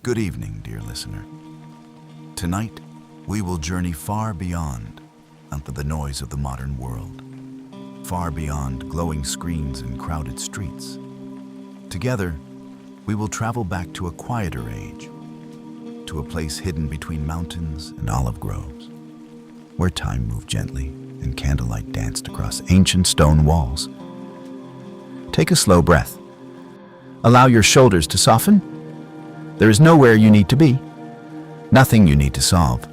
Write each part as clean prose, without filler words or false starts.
Good evening, dear listener. Tonight, we will journey far beyond onto the noise of the modern world, far beyond glowing screens and crowded streets. Together, we will travel back to a quieter age, to a place hidden between mountains and olive groves, where time moved gently and candlelight danced across ancient stone walls. Take a slow breath. Allow your shoulders to soften. There is nowhere you need to be, nothing you need to solve.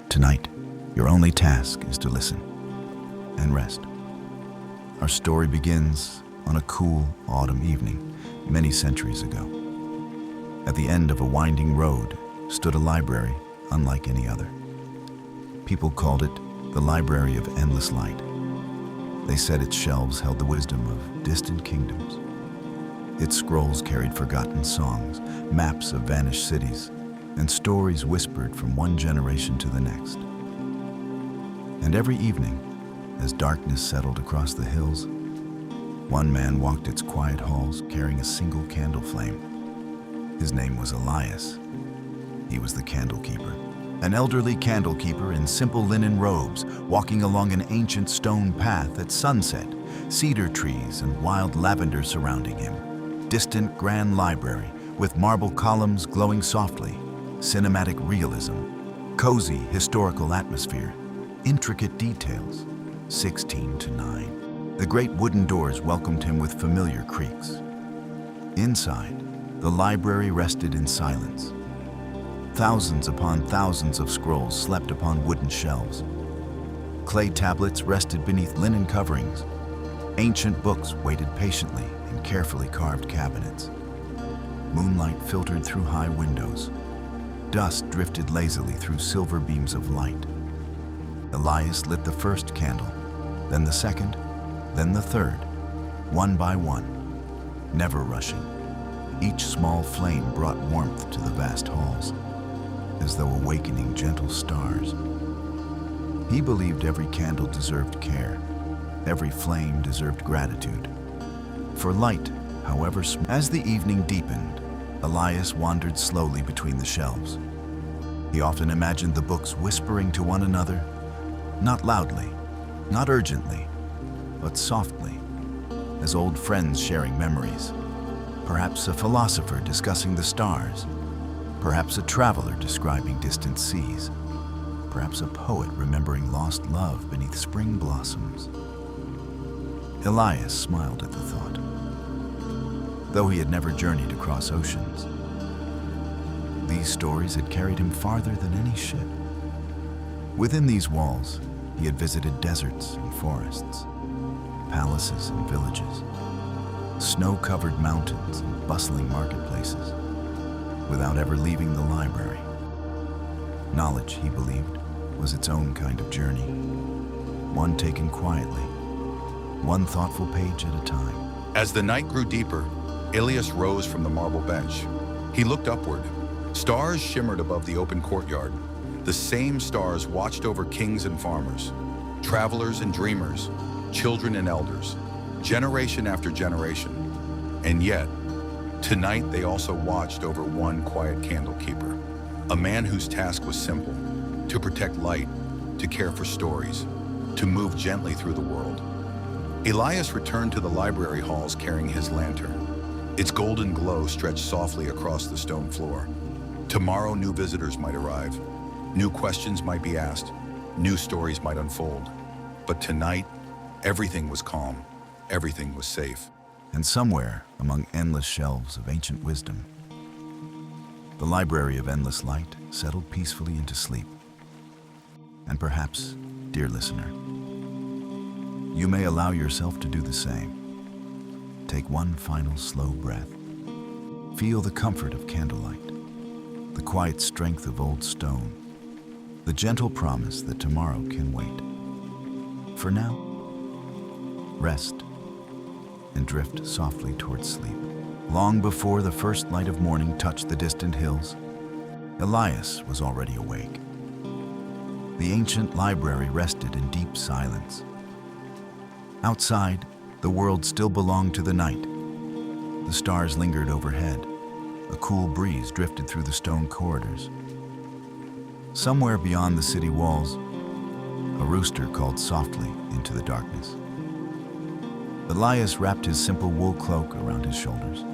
Tonight, your only task is to listen and rest. Our story begins on a cool autumn evening many centuries ago. At the end of a winding road stood a library unlike any other. People called it the Library of Endless Light. They said its shelves held the wisdom of distant kingdoms. Its scrolls carried forgotten songs, maps of vanished cities, and stories whispered from one generation to the next. And every evening, as darkness settled across the hills, one man walked its quiet halls carrying a single candle flame. His name was Elias. He was the candle keeper, an elderly candle keeper in simple linen robes, walking along an ancient stone path at sunset, cedar trees and wild lavender surrounding him. Distant grand library with marble columns glowing softly, cinematic realism, cozy historical atmosphere, intricate details, 16 to 9. The great wooden doors welcomed him with familiar creaks. Inside, the library rested in silence. Thousands upon thousands of scrolls slept upon wooden shelves. Clay tablets rested beneath linen coverings. Ancient books waited patiently in carefully carved cabinets. Moonlight filtered through high windows. Dust drifted lazily through silver beams of light. Elias lit the first candle, then the second, then the third, one by one, never rushing. Each small flame brought warmth to the vast halls, as though awakening gentle stars. He believed every candle deserved care, every flame deserved gratitude. For light, however small. As the evening deepened, Elias wandered slowly between the shelves. He often imagined the books whispering to one another, not loudly, not urgently, but softly, as old friends sharing memories. Perhaps a philosopher discussing the stars, perhaps a traveler describing distant seas, perhaps a poet remembering lost love beneath spring blossoms. Elias smiled at the thought. Though he had never journeyed across oceans, these stories had carried him farther than any ship. Within these walls, he had visited deserts and forests, palaces and villages, snow-covered mountains and bustling marketplaces, without ever leaving the library. Knowledge, he believed, was its own kind of journey, one taken quietly, one thoughtful page at a time. As the night grew deeper, Elias rose from the marble bench. He looked upward. Stars shimmered above the open courtyard. The same stars watched over kings and farmers, travelers and dreamers, children and elders, generation after generation. And yet, tonight they also watched over one quiet candle keeper, a man whose task was simple: to protect light, to care for stories, to move gently through the world. Elias returned to the library halls carrying his lantern. Its golden glow stretched softly across the stone floor. Tomorrow, new visitors might arrive. New questions might be asked. New stories might unfold. But tonight, everything was calm. Everything was safe. And somewhere among endless shelves of ancient wisdom, the Library of Endless Light settled peacefully into sleep. And perhaps, dear listener, you may allow yourself to do the same. Take one final slow breath. Feel the comfort of candlelight, the quiet strength of old stone, the gentle promise that tomorrow can wait. For now, rest and drift softly towards sleep. Long before the first light of morning touched the distant hills, Elias was already awake. The ancient library rested in deep silence. Outside, the world still belonged to the night. The stars lingered overhead, A cool breeze drifted through the stone corridors. Somewhere beyond the city walls, a rooster called softly into the darkness. Elias wrapped his simple wool cloak around his shoulders.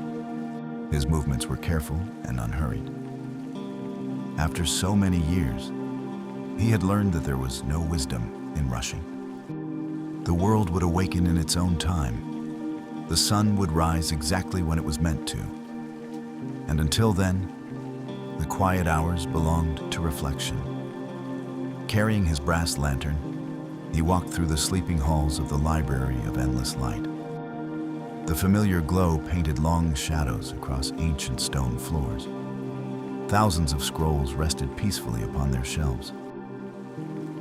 His movements were careful and unhurried. After so many years, he had learned that there was no wisdom in rushing. The world would awaken in its own time. The sun would rise exactly when it was meant to. And until then, the quiet hours belonged to reflection. Carrying his brass lantern, he walked through the sleeping halls of the Library of Endless Light. The familiar glow painted long shadows across ancient stone floors. Thousands of scrolls rested peacefully upon their shelves.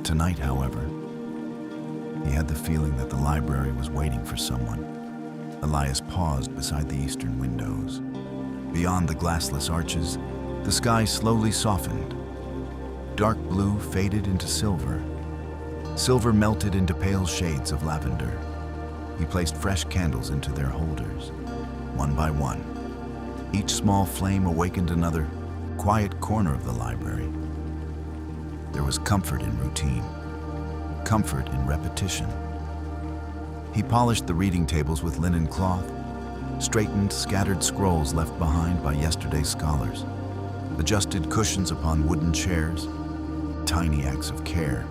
Tonight, however, he had the feeling that the library was waiting for someone. Elias paused beside the eastern windows. Beyond the glassless arches, the sky slowly softened. Dark blue faded into silver. Silver melted into pale shades of lavender. He placed fresh candles into their holders, one by one. Each small flame awakened another quiet corner of the library. There was comfort in routine, comfort in repetition. He polished the reading tables with linen cloth, straightened scattered scrolls left behind by yesterday's scholars, adjusted cushions upon wooden chairs, tiny acts of care,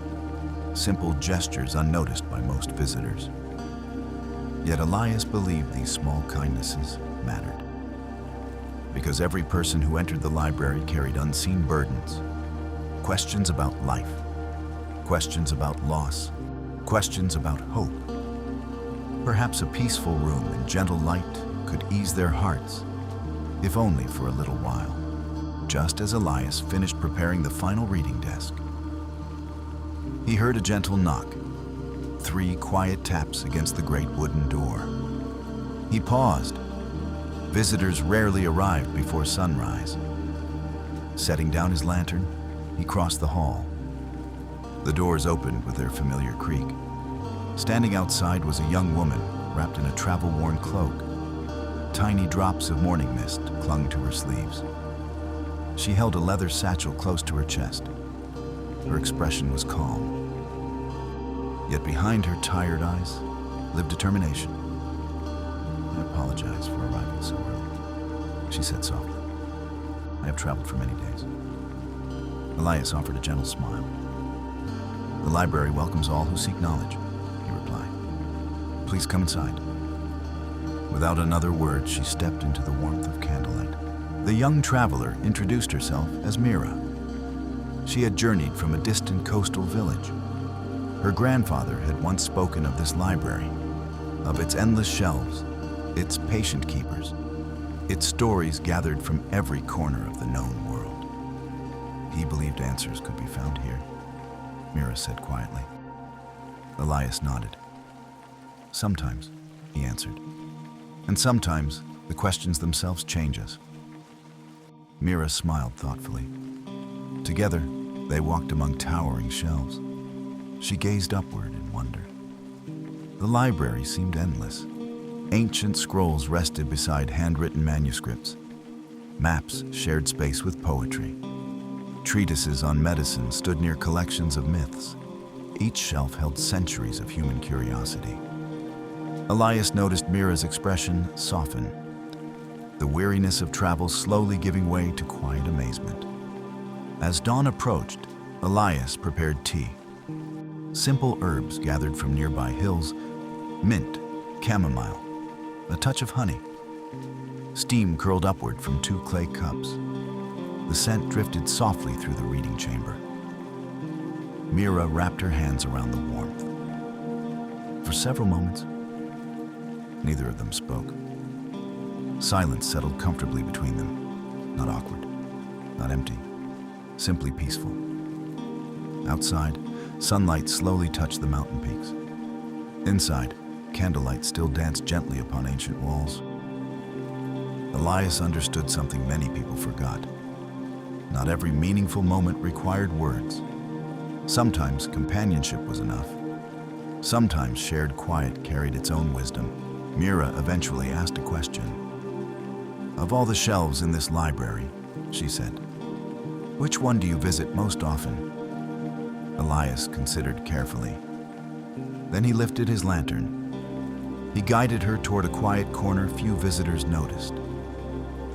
simple gestures unnoticed by most visitors. Yet Elias believed these small kindnesses mattered, because every person who entered the library carried unseen burdens, questions about life, questions about loss, questions about hope. Perhaps a peaceful room and gentle light could ease their hearts, if only for a little while. Just as Elias finished preparing the final reading desk, he heard a gentle knock, 3 quiet taps against the great wooden door. He paused. Visitors rarely arrived before sunrise. Setting down his lantern, he crossed the hall. The doors opened with their familiar creak. Standing outside was a young woman wrapped in a travel-worn cloak. Tiny drops of morning mist clung to her sleeves. She held a leather satchel close to her chest. Her expression was calm. Yet behind her tired eyes lived determination. "I apologize for arriving so early," she said softly. "I have traveled for many days." Elias offered a gentle smile. "The library welcomes all who seek knowledge," he replied. "Please come inside." Without another word, she stepped into the warmth of candlelight. The young traveler introduced herself as Mira. She had journeyed from a distant coastal village. Her grandfather had once spoken of this library, of its endless shelves, its patient keepers, its stories gathered from every corner of the known world. He believed answers could be found here, Mira said quietly. Elias nodded. "Sometimes," he answered. "And sometimes the questions themselves change us." Mira smiled thoughtfully. Together, they walked among towering shelves. She gazed upward in wonder. The library seemed endless. Ancient scrolls rested beside handwritten manuscripts. Maps shared space with poetry. Treatises on medicine stood near collections of myths. Each shelf held centuries of human curiosity. Elias noticed Mira's expression soften, the weariness of travel slowly giving way to quiet amazement. As dawn approached, Elias prepared tea. Simple herbs gathered from nearby hills, mint, chamomile, a touch of honey. Steam curled upward from 2 clay cups. The scent drifted softly through the reading chamber. Mira wrapped her hands around the warmth. For several moments, neither of them spoke. Silence settled comfortably between them, not awkward, not empty, simply peaceful. Outside, sunlight slowly touched the mountain peaks. Inside, candlelight still danced gently upon ancient walls. Elias understood something many people forgot. Not every meaningful moment required words. Sometimes companionship was enough. Sometimes shared quiet carried its own wisdom. Mira eventually asked a question. "Of all the shelves in this library," she said, "which one do you visit most often?" Elias considered carefully. Then he lifted his lantern. He guided her toward a quiet corner few visitors noticed.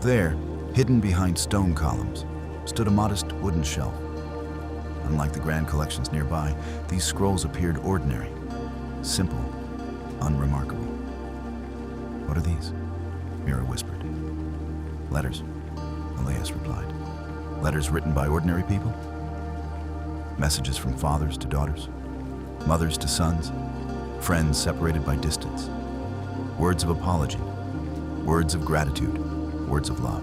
There, hidden behind stone columns, stood a modest wooden shelf. Unlike the grand collections nearby, these scrolls appeared ordinary, simple, unremarkable. "What are these?" Mira whispered. "Letters," Elias replied. "Letters written by ordinary people? Messages from fathers to daughters, mothers to sons, friends separated by distance. Words of apology, words of gratitude, words of love."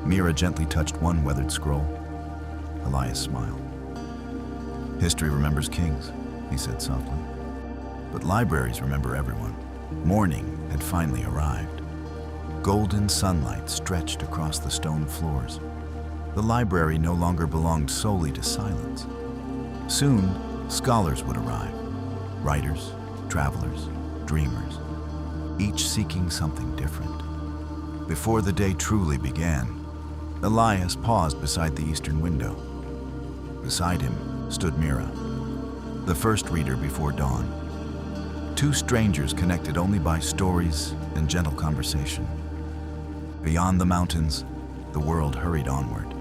Mira gently touched one weathered scroll. Elias smiled. "History remembers kings," he said softly. "But libraries remember everyone." Morning had finally arrived. Golden sunlight stretched across the stone floors. The library no longer belonged solely to silence. Soon, scholars would arrive. Writers, travelers, dreamers, each seeking something different. Before the day truly began, Elias paused beside the eastern window. Beside him stood Mira, the first reader before dawn. Two strangers connected only by stories and gentle conversation. Beyond the mountains, the world hurried onward.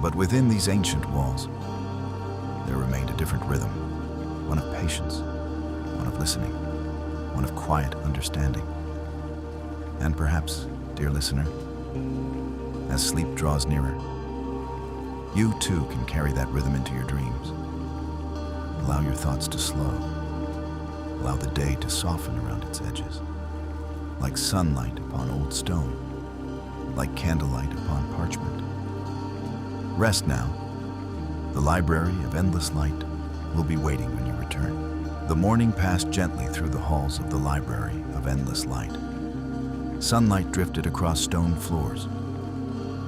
But within these ancient walls, there remained a different rhythm, one of patience, one of listening, one of quiet understanding. And perhaps, dear listener, as sleep draws nearer, you too can carry that rhythm into your dreams. Allow your thoughts to slow. Allow the day to soften around its edges, like sunlight upon old stone, like candlelight upon parchment. Rest now. The library of endless light will be waiting when you return. The morning passed gently through the halls of the library of endless light. Sunlight drifted across stone floors.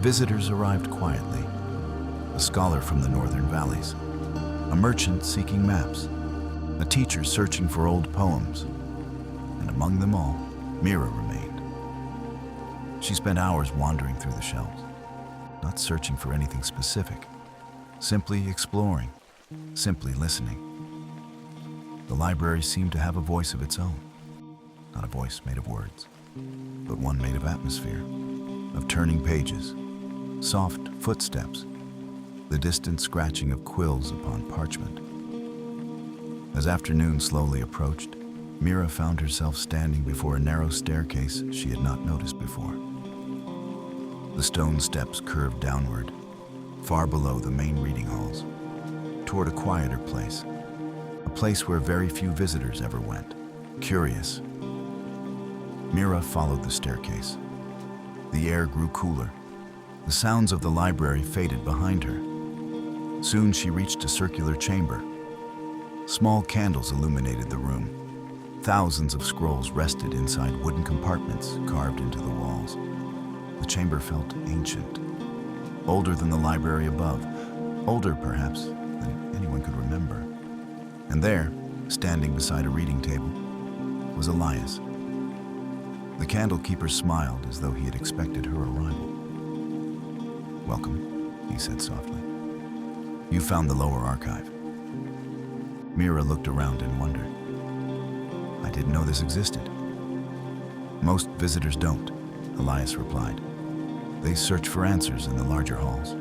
Visitors arrived quietly. A scholar from the northern valleys, a merchant seeking maps, a teacher searching for old poems, and among them all, Mira remained. She spent hours wandering through the shelves, not searching for anything specific, simply exploring, simply listening. The library seemed to have a voice of its own, not a voice made of words, but one made of atmosphere, of turning pages, soft footsteps, the distant scratching of quills upon parchment. As afternoon slowly approached, Mira found herself standing before a narrow staircase she had not noticed before. The stone steps curved downward, far below the main reading halls, toward a quieter place, a place where very few visitors ever went. Curious, Mira followed the staircase. The air grew cooler. The sounds of the library faded behind her. Soon she reached a circular chamber. Small candles illuminated the room. Thousands of scrolls rested inside wooden compartments carved into the walls. The chamber felt ancient, older than the library above, older perhaps than anyone could remember. And there, standing beside a reading table, was Elias. The candlekeeper smiled as though he had expected her arrival. "Welcome," he said softly. "You found the lower archive." Mira looked around in wonder. "I didn't know this existed." "Most visitors don't," Elias replied. "They search for answers in the larger halls."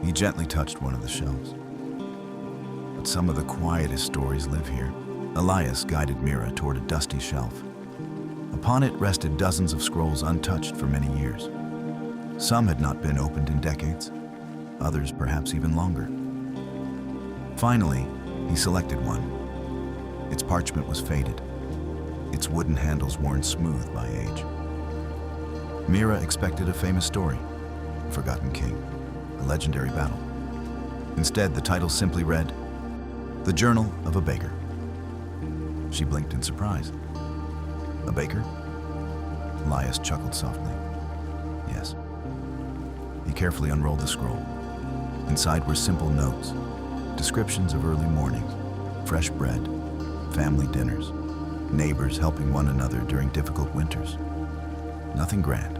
He gently touched one of the shelves. "But some of the quietest stories live here." Elias guided Mira toward a dusty shelf. Upon it rested dozens of scrolls untouched for many years. Some had not been opened in decades, others perhaps even longer. Finally, he selected one. Its parchment was faded, its wooden handles worn smooth by age. Mira expected a famous story, a forgotten king, a legendary battle. Instead, the title simply read, "The Journal of a Baker." She blinked in surprise. "A baker?" Elias chuckled softly. "Yes." He carefully unrolled the scroll. Inside were simple notes, descriptions of early mornings, fresh bread, family dinners, neighbors helping one another during difficult winters. Nothing grand,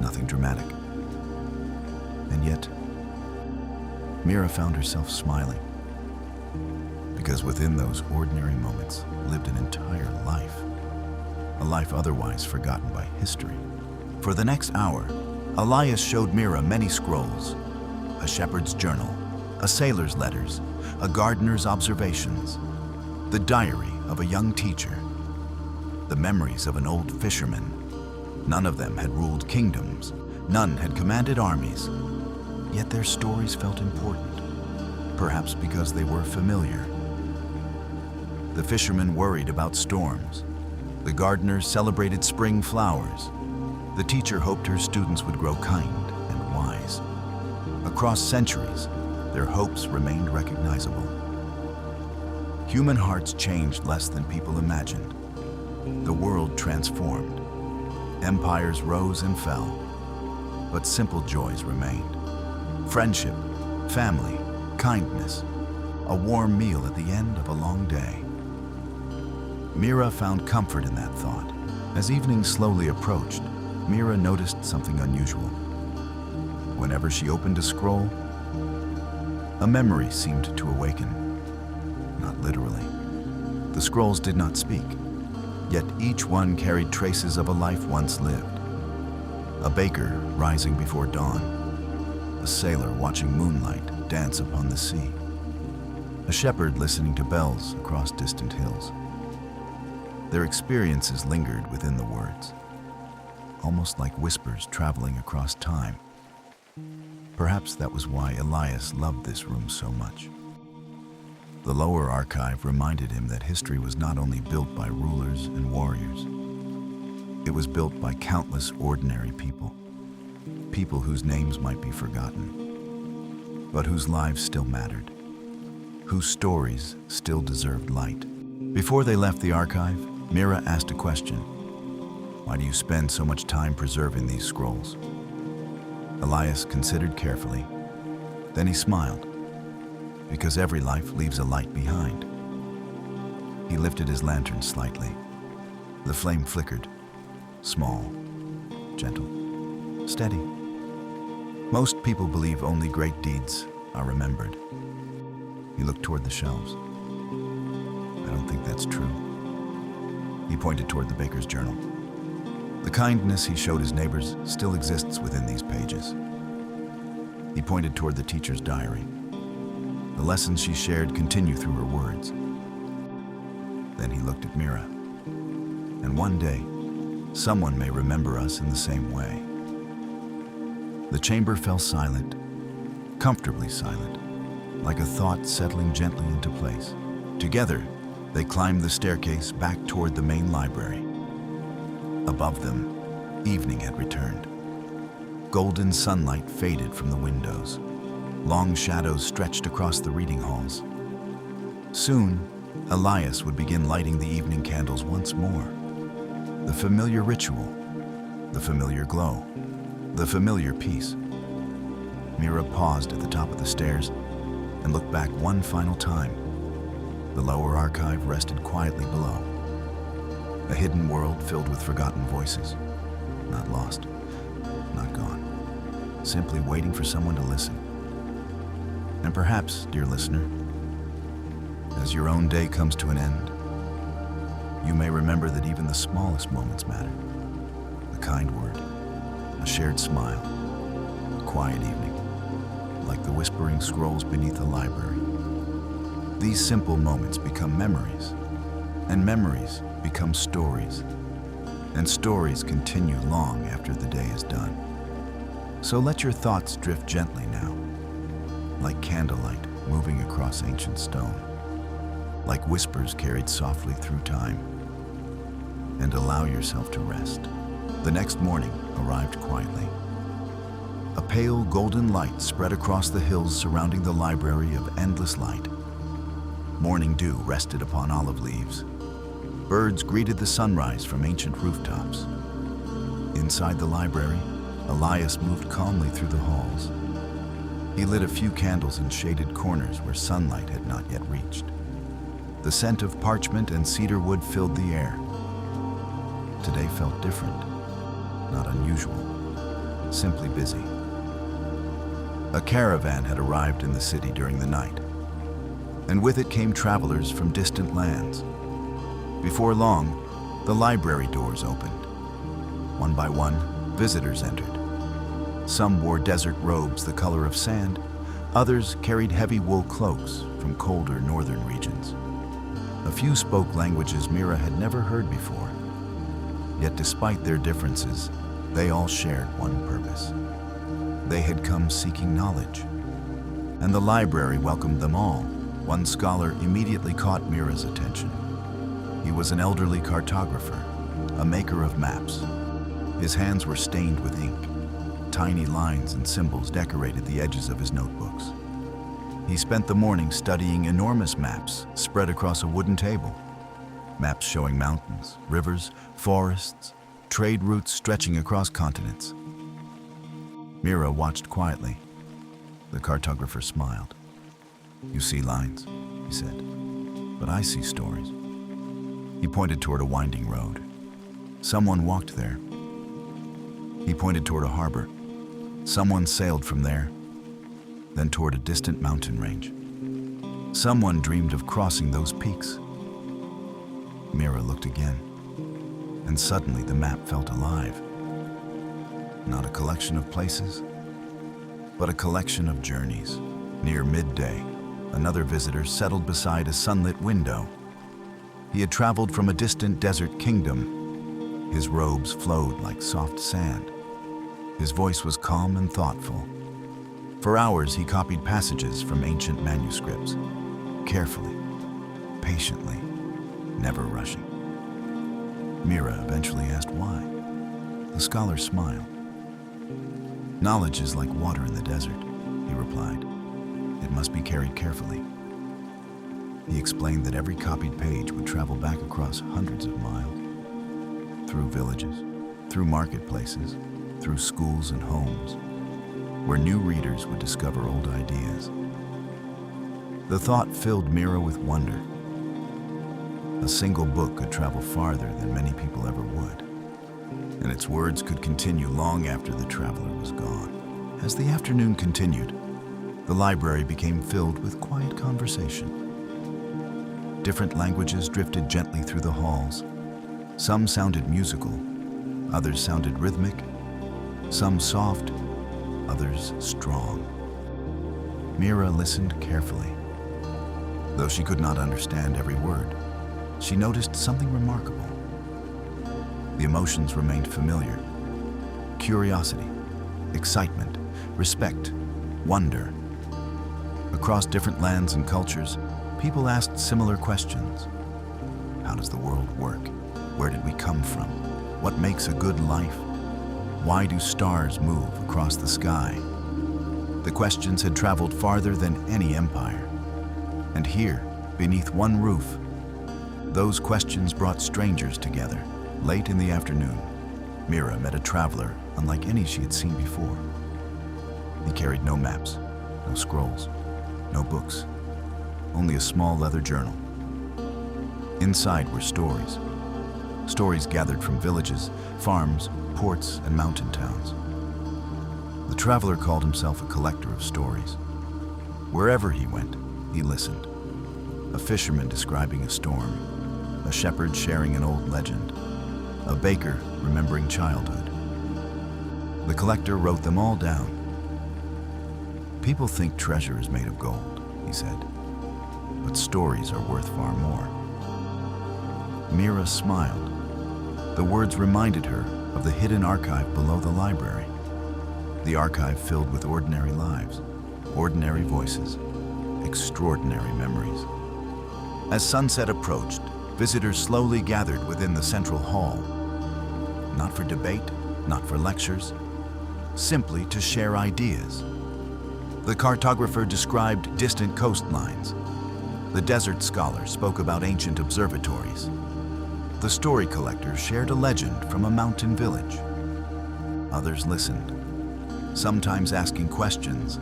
nothing dramatic. And yet, Mira found herself smiling, because within those ordinary moments lived an entire life, a life otherwise forgotten by history. For the next hour, Elias showed Mira many scrolls, a shepherd's journal, a sailor's letters, a gardener's observations, the diary of a young teacher, the memories of an old fisherman. None of them had ruled kingdoms, none had commanded armies, yet their stories felt important, perhaps because they were familiar. The fisherman worried about storms, the gardener celebrated spring flowers, the teacher hoped her students would grow kind and wise. Across centuries, their hopes remained recognizable. Human hearts changed less than people imagined. The world transformed. Empires rose and fell, but simple joys remained. Friendship, family, kindness, a warm meal at the end of a long day. Mira found comfort in that thought. As evening slowly approached, Mira noticed something unusual. Whenever she opened a scroll, a memory seemed to awaken. Not literally. The scrolls did not speak, yet each one carried traces of a life once lived. A baker rising before dawn, a sailor watching moonlight dance upon the sea, a shepherd listening to bells across distant hills. Their experiences lingered within the words, almost like whispers traveling across time. Perhaps that was why Elias loved this room so much. The lower archive reminded him that history was not only built by rulers and warriors, it was built by countless ordinary people, people whose names might be forgotten, but whose lives still mattered, whose stories still deserved light. Before they left the archive, Mira asked a question. Why do you spend so much time preserving these scrolls? Elias considered carefully. Then he smiled, because every life leaves a light behind. He lifted his lantern slightly. The flame flickered, small, gentle, steady. Most people believe only great deeds are remembered. He looked toward the shelves. I don't think that's true. He pointed toward the baker's journal. The kindness he showed his neighbors still exists within these pages. He pointed toward the teacher's diary. The lessons she shared continue through her words. Then he looked at Mira. And one day, someone may remember us in the same way. The chamber fell silent, comfortably silent, like a thought settling gently into place. Together, they climbed the staircase back toward the main library. Above them, evening had returned. Golden sunlight faded from the windows. Long shadows stretched across the reading halls. Soon, Elias would begin lighting the evening candles once more. The familiar ritual, the familiar glow, the familiar peace. Mira paused at the top of the stairs and looked back one final time. The lower archive rested quietly below. A hidden world filled with forgotten voices, not lost, not gone, simply waiting for someone to listen. And perhaps, dear listener, as your own day comes to an end, you may remember that even the smallest moments matter. A kind word, a shared smile, a quiet evening, like the whispering scrolls beneath a library. These simple moments become memories, and memories become stories, and stories continue long after the day is done. So let your thoughts drift gently now, like candlelight moving across ancient stone, like whispers carried softly through time, and allow yourself to rest. The next morning arrived quietly. A pale golden light spread across the hills surrounding the library of endless light. Morning dew rested upon olive leaves. Birds greeted the sunrise from ancient rooftops. Inside the library, Elias moved calmly through the halls. He lit a few candles in shaded corners where sunlight had not yet reached. The scent of parchment and cedar wood filled the air. Today felt different. not unusual, simply busy. A caravan had arrived in the city during the night, and with it came travelers from distant lands. Before long, the library doors opened. One by one, visitors entered. Some wore desert robes the color of sand, others carried heavy wool cloaks from colder northern regions. A few spoke languages Mira had never heard before. Yet despite their differences, they all shared one purpose. They had come seeking knowledge, and the library welcomed them all. One scholar immediately caught Mira's attention. He was an elderly cartographer, a maker of maps. His hands were stained with ink. Tiny lines and symbols decorated the edges of his notebooks. He spent the morning studying enormous maps spread across a wooden table. Maps showing mountains, rivers, forests, trade routes stretching across continents. Mira watched quietly. The cartographer smiled. "You see lines," he said, "but I see stories." He pointed toward a winding road. Someone walked there. He pointed toward a harbor. Someone sailed from there, then toward a distant mountain range. Someone dreamed of crossing those peaks. Mira looked again, and suddenly the map felt alive. Not a collection of places, but a collection of journeys. Near midday, another visitor settled beside a sunlit window. He had traveled from a distant desert kingdom. His robes flowed like soft sand. His voice was calm and thoughtful. For hours, he copied passages from ancient manuscripts, carefully, patiently, never rushing. Mira eventually asked why. The scholar smiled. "Knowledge is like water in the desert," he replied. "It must be carried carefully." He explained that every copied page would travel back across hundreds of miles, through villages, through marketplaces, through schools and homes, where new readers would discover old ideas. The thought filled Mira with wonder. A single book could travel farther than many people ever would, and its words could continue long after the traveler was gone. As the afternoon continued, the library became filled with quiet conversation. Different languages drifted gently through the halls. Some sounded musical, others sounded rhythmic, some soft, others strong. Mira listened carefully. Though she could not understand every word, she noticed something remarkable. The emotions remained familiar. Curiosity, excitement, respect, wonder. Across different lands and cultures, people asked similar questions. How does the world work? Where did we come from? What makes a good life? Why do stars move across the sky? The questions had traveled farther than any empire. And here, beneath one roof, those questions brought strangers together. Late in the afternoon, Mira met a traveler unlike any she had seen before. He carried no maps, no scrolls, no books, only a small leather journal. Inside were stories. Stories gathered from villages, farms, ports, and mountain towns. The traveler called himself a collector of stories. Wherever he went, he listened. A fisherman describing a storm, a shepherd sharing an old legend, a baker remembering childhood. The collector wrote them all down. "People think treasure is made of gold," he said, "but stories are worth far more." Mira smiled. The words reminded her of the hidden archive below the library. The archive filled with ordinary lives, ordinary voices, extraordinary memories. As sunset approached, visitors slowly gathered within the central hall. Not for debate, not for lectures, simply to share ideas. The cartographer described distant coastlines. The desert scholar spoke about ancient observatories. The story collector shared a legend from a mountain village. Others listened, sometimes asking questions,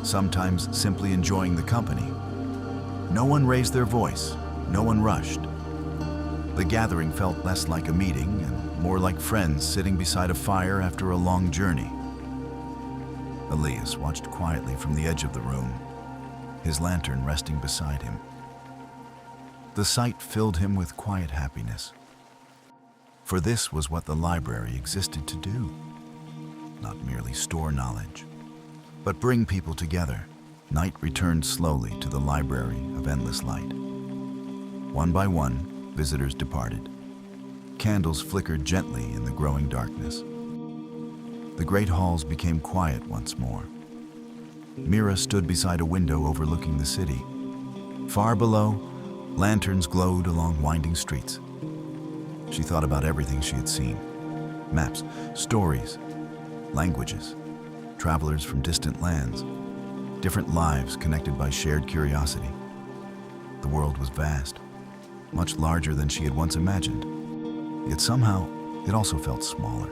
sometimes simply enjoying the company. No one raised their voice, no one rushed. The gathering felt less like a meeting and more like friends sitting beside a fire after a long journey. Elias watched quietly from the edge of the room, his lantern resting beside him. The sight filled him with quiet happiness, for this was what the library existed to do. Not merely store knowledge, but bring people together. Night returned slowly to the Library of Endless Light. One by one, visitors departed. Candles flickered gently in the growing darkness. The great halls became quiet once more. Mira stood beside a window overlooking the city. Far below, lanterns glowed along winding streets. She thought about everything she had seen: maps, stories, languages, travelers from distant lands, different lives connected by shared curiosity. The world was vast, much larger than she had once imagined. Yet somehow, it also felt smaller.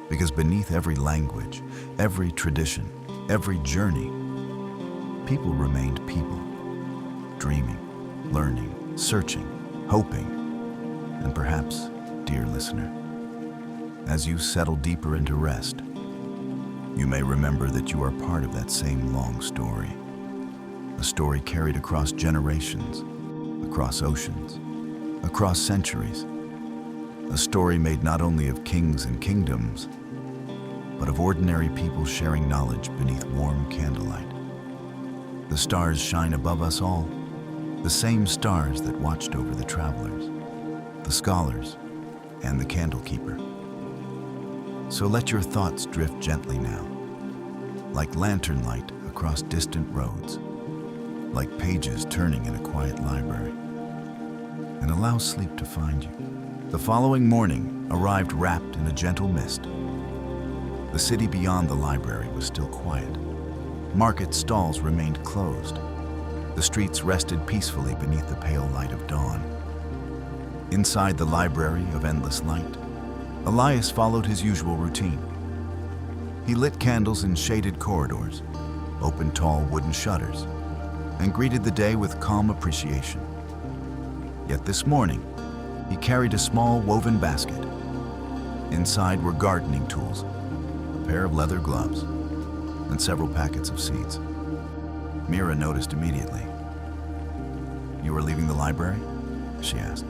Because beneath every language, every tradition, every journey, people remained people, dreaming, learning, searching, hoping, and perhaps, dear listener, as you settle deeper into rest, you may remember that you are part of that same long story, a story carried across generations, across oceans, across centuries, a story made not only of kings and kingdoms, but of ordinary people sharing knowledge beneath warm candlelight. The stars shine above us all, the same stars that watched over the travelers, the scholars, and the candlekeeper. So let your thoughts drift gently now, like lantern light across distant roads, like pages turning in a quiet library, and allow sleep to find you. The following morning arrived wrapped in a gentle mist. The city beyond the library was still quiet. Market stalls remained closed. The streets rested peacefully beneath the pale light of dawn. Inside the Library of Endless Light, Elias followed his usual routine. He lit candles in shaded corridors, opened tall wooden shutters, and greeted the day with calm appreciation. Yet this morning, he carried a small woven basket. Inside were gardening tools, a pair of leather gloves, and several packets of seeds. Mira noticed immediately. "You are leaving the library?" she asked.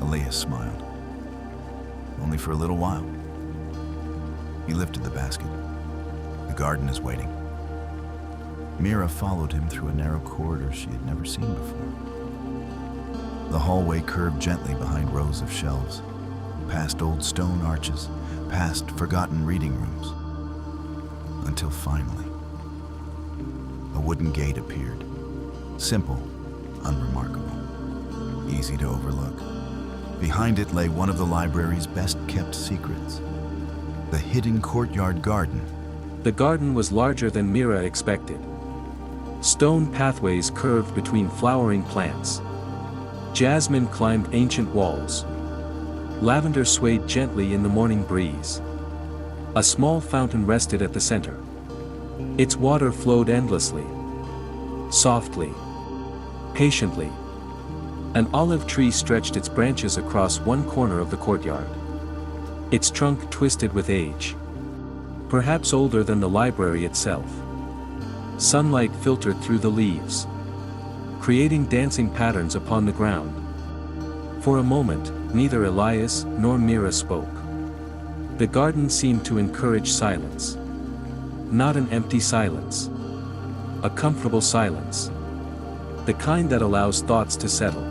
Elias smiled. "Only for a little while." He lifted the basket. "The garden is waiting." Mira followed him through a narrow corridor she had never seen before. The hallway curved gently behind rows of shelves, past old stone arches, past forgotten reading rooms, until finally, a wooden gate appeared. Simple, unremarkable, easy to overlook. Behind it lay one of the library's best-kept secrets, the hidden courtyard garden. The garden was larger than Mira expected. Stone pathways curved between flowering plants. Jasmine climbed ancient walls. Lavender swayed gently in the morning breeze. A small fountain rested at the center. Its water flowed endlessly, softly, patiently. An olive tree stretched its branches across one corner of the courtyard. Its trunk twisted with age, perhaps older than the library itself. Sunlight filtered through the leaves, creating dancing patterns upon the ground. For a moment, neither Elias nor Mira spoke. The garden seemed to encourage silence. Not an empty silence. A comfortable silence. The kind that allows thoughts to settle.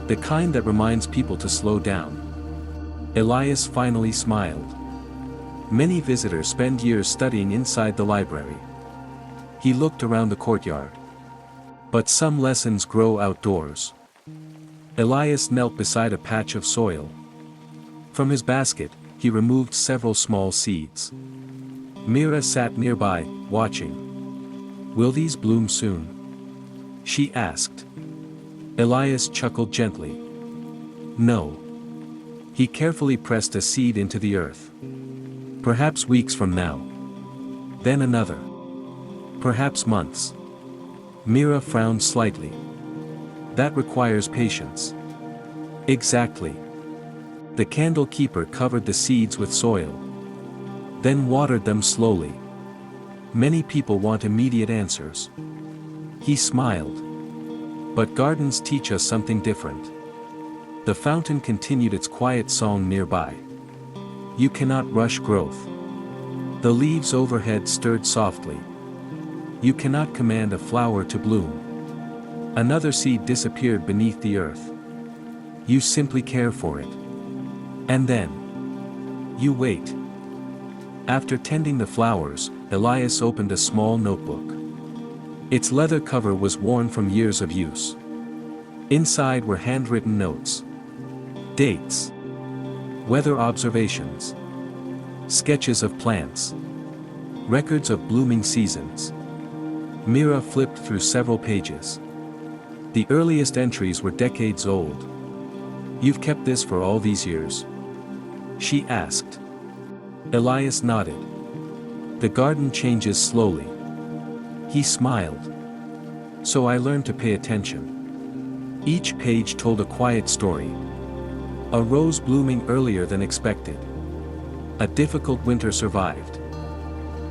The kind that reminds people to slow down. Elias finally smiled. Many visitors spend years studying inside the library. He looked around the courtyard. But some lessons grow outdoors. Elias knelt beside a patch of soil. From his basket, he removed several small seeds. Mira sat nearby, watching. "Will these bloom soon?" she asked. Elias chuckled gently. "No." He carefully pressed a seed into the earth. "Perhaps weeks from now. Then another. Perhaps months." Mira frowned slightly. "That requires patience." "Exactly. The candle keeper covered the seeds with soil, then watered them slowly. Many people want immediate answers. He smiled. But gardens teach us something different. The fountain continued its quiet song nearby. You cannot rush growth. The leaves overhead stirred softly. You cannot command a flower to bloom. Another seed disappeared beneath the earth. You simply care for it. And then you wait. After tending the flowers, Elias opened a small notebook. Its leather cover was worn from years of use. Inside were handwritten notes, dates, weather observations, sketches of plants, records of blooming seasons. Mira flipped through several pages. The earliest entries were decades old. "You've kept this for all these years?" she asked. Elias nodded. "The garden changes slowly." He smiled. "So I learned to pay attention." Each page told a quiet story. A rose blooming earlier than expected. A difficult winter survived.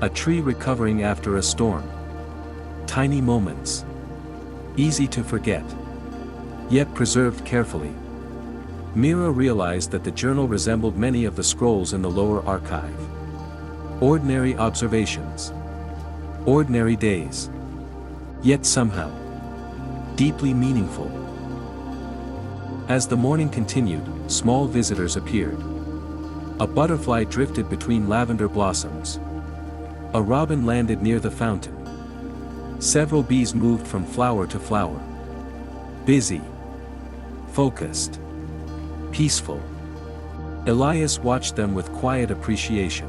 A tree recovering after a storm. Tiny moments. Easy to forget. Yet preserved carefully. Mira realized that the journal resembled many of the scrolls in the lower archive. Ordinary observations. Ordinary days. Yet somehow deeply meaningful. As the morning continued, small visitors appeared. A butterfly drifted between lavender blossoms. A robin landed near the fountain. Several bees moved from flower to flower. Busy. Focused. Peaceful. Elias watched them with quiet appreciation.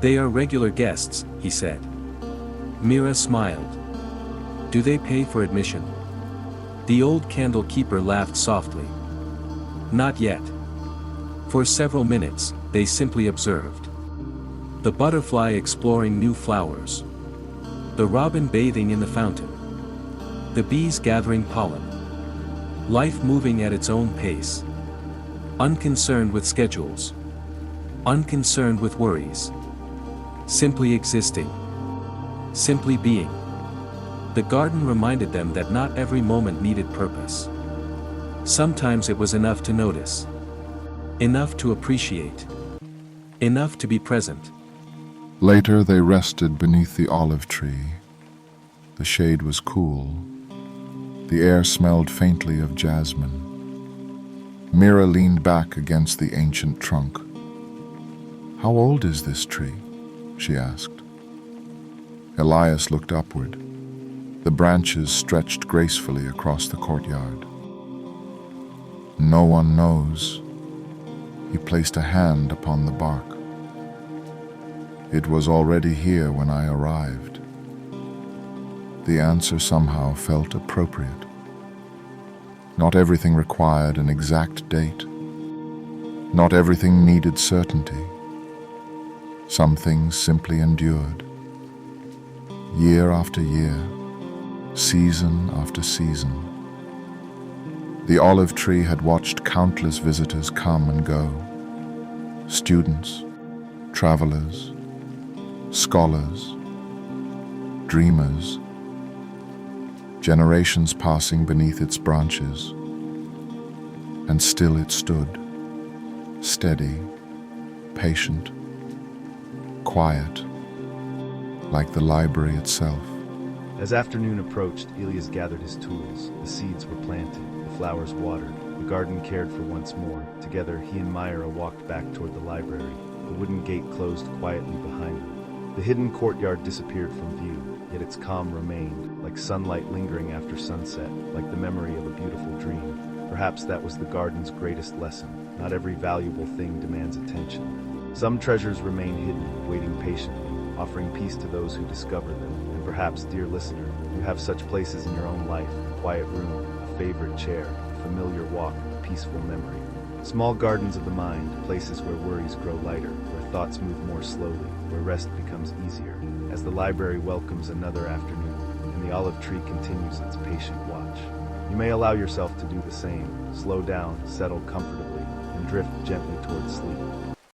"They are regular guests," he said. Mira smiled. "Do they pay for admission?" The old candle keeper laughed softly. "Not yet." For several minutes, they simply observed. The butterfly exploring new flowers. The robin bathing in the fountain. The bees gathering pollen. Life moving at its own pace. Unconcerned with schedules. Unconcerned with worries. Simply existing. Simply being. The garden reminded them that not every moment needed purpose. Sometimes it was enough to notice. Enough to appreciate. Enough to be present. Later they rested beneath the olive tree. The shade was cool. The air smelled faintly of jasmine. Mira leaned back against the ancient trunk. "How old is this tree?" she asked. Elias looked upward. The branches stretched gracefully across the courtyard. "No one knows." He placed a hand upon the bark. "It was already here when I arrived." The answer somehow felt appropriate. Not everything required an exact date. Not everything needed certainty. Some things simply endured. Year after year, season after season. The olive tree had watched countless visitors come and go. Students, travelers, scholars, dreamers. Generations passing beneath its branches. And still it stood, steady, patient, quiet, like the library itself. As afternoon approached, Elias gathered his tools. The seeds were planted, the flowers watered, the garden cared for once more. Together, he and Myra walked back toward the library. The wooden gate closed quietly behind them. The hidden courtyard disappeared from view, yet its calm remained, like sunlight lingering after sunset, like the memory of a beautiful dream. Perhaps that was the garden's greatest lesson. Not every valuable thing demands attention. Some treasures remain hidden, waiting patiently, offering peace to those who discover them. And perhaps, dear listener, you have such places in your own life: a quiet room, a favorite chair, a familiar walk, a peaceful memory. Small gardens of the mind, places where worries grow lighter, where thoughts move more slowly, where rest becomes easier. As the library welcomes another afternoon, and the olive tree continues its patient watch, you may allow yourself to do the same. Slow down, settle comfortably, and drift gently towards sleep.